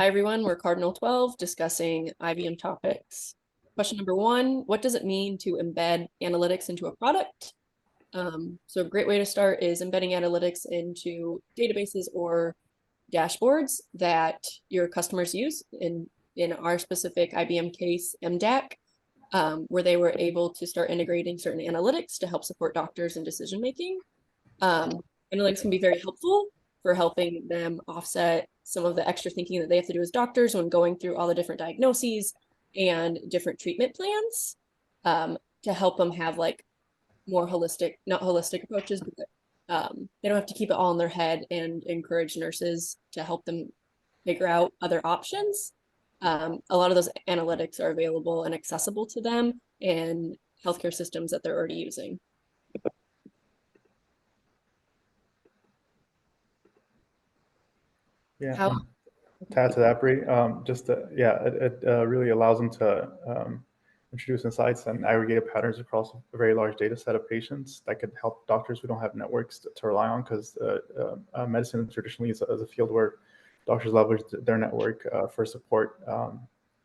Hi, everyone. We're Cardinal 12 discussing IBM topics. Question number one, what does it mean to embed analytics into a product? So a great way to start is embedding analytics into databases or dashboards that your customers use. In our specific IBM case, MDAC, where they were able to start integrating certain analytics to help support doctors in decision making. Analytics can be very helpful for helping them offset some of the extra thinking that they have to do as doctors when going through all the different diagnoses and different treatment plans, to help them have like more holistic, not holistic approaches, but they don't have to keep it all in their head, and encourage nurses to help them figure out other options. A lot of those analytics are available and accessible to them in healthcare systems that they're already using. Yeah. How To add to that, Bree, it really allows them to introduce insights and aggregated patterns across a very large data set of patients that could help doctors who don't have networks to rely on, because medicine traditionally is a field where doctors leverage their network for support,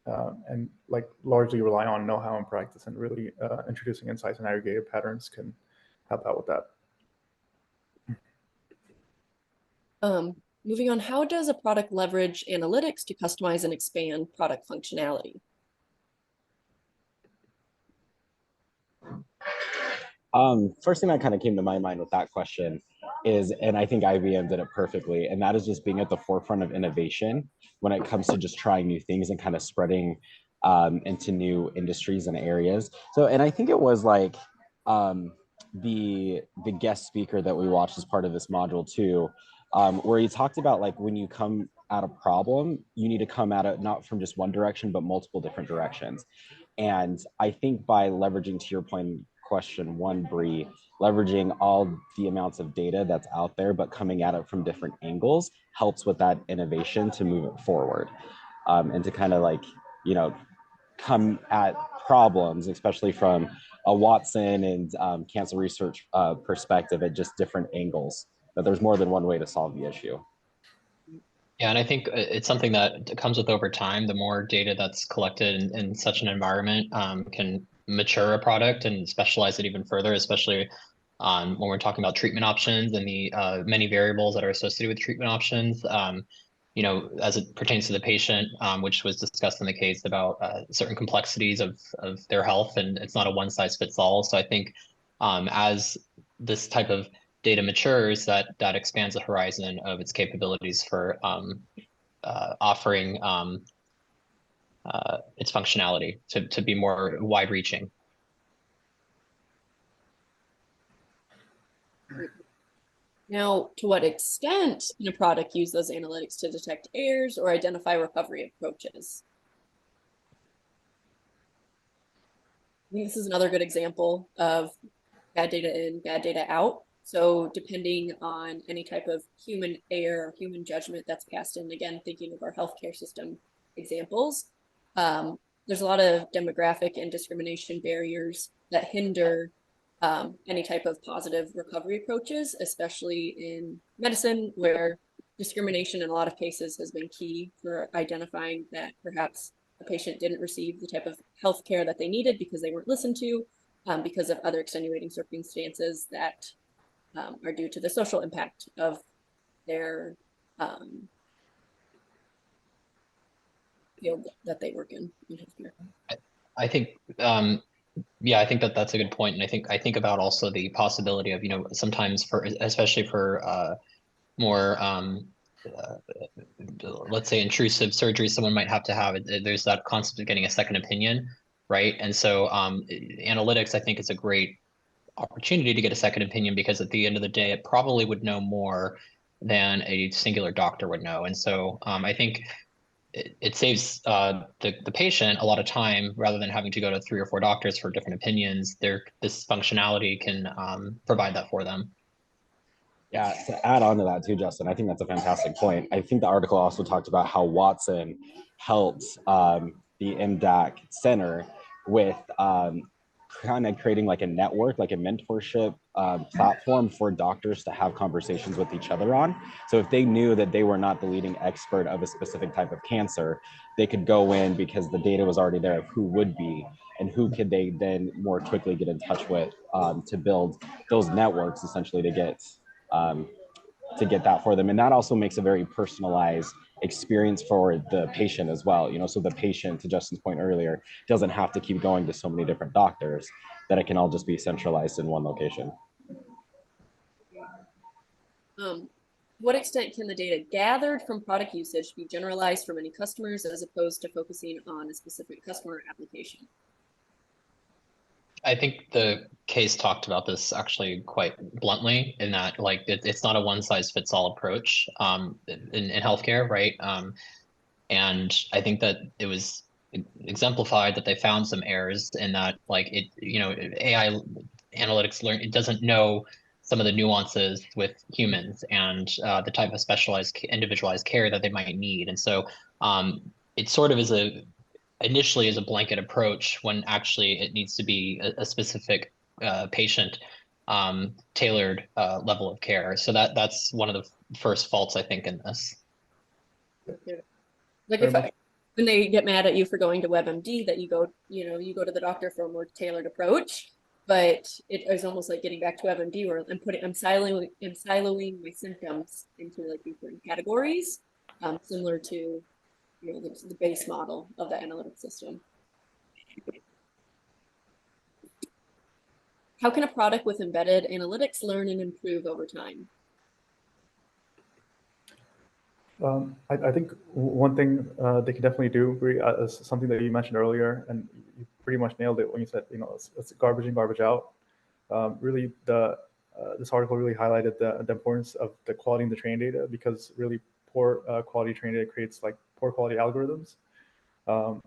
and like largely rely on know-how and practice, and really introducing insights and aggregated patterns can help out with that. Moving on, how does a product leverage analytics to customize and expand product functionality? First thing that kind of came to my mind with that question is, and I think IBM did it perfectly, and that is just being at the forefront of innovation when it comes to just trying new things and kind of spreading into new industries and areas. So, and I think it was like the guest speaker that we watched as part of this module too, where he talked about like when you come at a problem, you need to come at it not from just one direction, but multiple different directions. And I think by leveraging, to your point, question one, Bree, leveraging all the amounts of data that's out there, but coming at it from different angles helps with that innovation to move it forward, and to kind of like, you know, come at problems, especially from a Watson and cancer research perspective at just different angles, that there's more than one way to solve the issue. Yeah, and I think it's something that comes with over time. The more data that's collected in such an environment can mature a product and specialize it even further, especially when we're talking about treatment options and the many variables that are associated with treatment options. You know, as it pertains to the patient, which was discussed in the case about certain complexities of their health, and it's not a one size fits all. So I think as this type of data matures, that expands the horizon of its capabilities for offering its functionality to be more wide reaching. Now, to what extent can a product use those analytics to detect errors or identify recovery approaches? I think this is another good example of bad data in, bad data out. So depending on any type of human error, human judgment that's passed in, again, thinking of our healthcare system examples, there's a lot of demographic and discrimination barriers that hinder any type of positive recovery approaches, especially in medicine, where discrimination in a lot of cases has been key for identifying that perhaps a patient didn't receive the type of health care that they needed because they weren't listened to, because of other extenuating circumstances that are due to the social impact of their field that they work in healthcare. I think, yeah, I think that's a good point. And I think about also the possibility of, you know, sometimes especially for more, let's say intrusive surgery, someone might have to have, there's that concept of getting a second opinion, right? And so analytics, I think, is a great opportunity to get a second opinion, because at the end of the day, it probably would know more than a singular doctor would know. And so I think it saves the patient a lot of time, rather than having to go to 3 or 4 doctors for different opinions. This functionality can provide that for them. Yeah, to add on to that too, Justin, I think that's a fantastic point. I think the article also talked about how Watson helped the MDAC center with kind of creating like a network, like a mentorship platform for doctors to have conversations with each other on. So if they knew that they were not the leading expert of a specific type of cancer, they could go in because the data was already there of who would be and who could they then more quickly get in touch with to build those networks essentially to get that for them. And that also makes a very personalized experience for the patient as well. So the patient, to Justin's point earlier, doesn't have to keep going to so many different doctors, that it can all just be centralized in one location. To what extent can the data gathered from product usage be generalized for many customers as opposed to focusing on a specific customer application? I think the case talked about this actually quite bluntly in that like it's not a one size fits all approach in healthcare, right? And I think that it was exemplified that they found some errors in that like AI analytics learn it doesn't know some of the nuances with humans and the type of specialized individualized care that they might need. And so it sort of is initially is a blanket approach when actually it needs to be a specific patient tailored level of care. So that's one of the first faults I think in this. Like when they get mad at you for going to WebMD, that you go to the doctor for a more tailored approach, but it is almost like getting back to WebMD where I'm siloing my symptoms into like different categories, similar to the base model of the analytic system. How can a product with embedded analytics learn and improve over time? I think one thing they can definitely do is something that you mentioned earlier, and you pretty much nailed it when you said, it's garbage in, garbage out. Really, this article really highlighted the importance of the quality in the training data, because really poor quality training data creates like poor quality algorithms,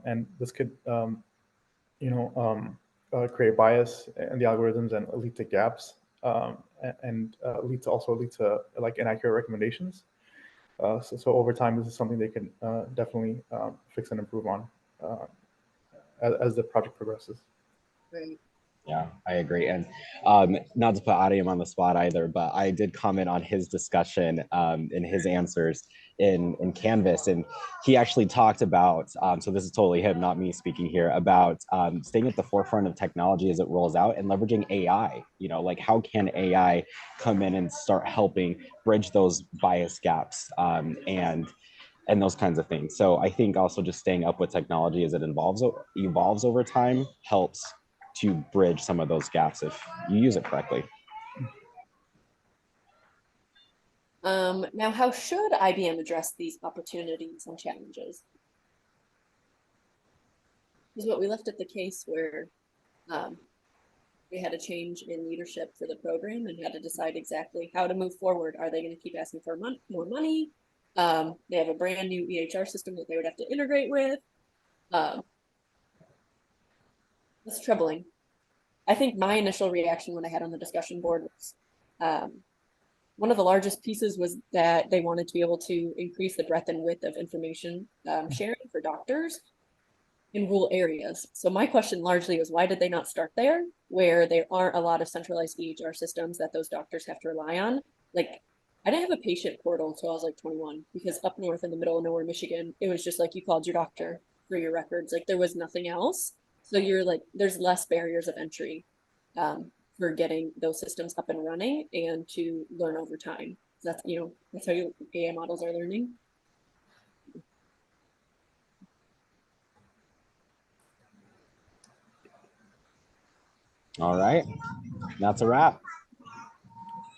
and this could create bias in the algorithms and lead to gaps, and lead to like inaccurate recommendations. So over time, this is something they can definitely fix and improve on as the project progresses. Right. Yeah, I agree. And not to put Adiam on the spot either, but I did comment on his discussion and his answers in Canvas. And he actually talked about, so this is totally him, not me speaking here, about staying at the forefront of technology as it rolls out and leveraging AI. Like how can AI come in and start helping bridge those bias gaps and those kinds of things. So I think also just staying up with technology as it evolves over time helps to bridge some of those gaps if you use it correctly. Now, how should IBM address these opportunities and challenges? Is what we left at the case where we had a change in leadership for the program and had to decide exactly how to move forward. Are they going to keep asking for more money? They have a brand new EHR system that they would have to integrate with. It's troubling. I think my initial reaction when I had on the discussion board was one of the largest pieces was that they wanted to be able to increase the breadth and width of information sharing for doctors in rural areas. So my question largely was, why did they not start there, where there aren't a lot of centralized EHR systems that those doctors have to rely on? Like, I didn't have a patient portal until I was like 21, because up north in the middle of nowhere, Michigan, it was just like you called your doctor for your records. Like there was nothing else. So you're like, there's less barriers of entry for getting those systems up and running and to learn over time. That's that's how AI models are learning. All right, that's a wrap.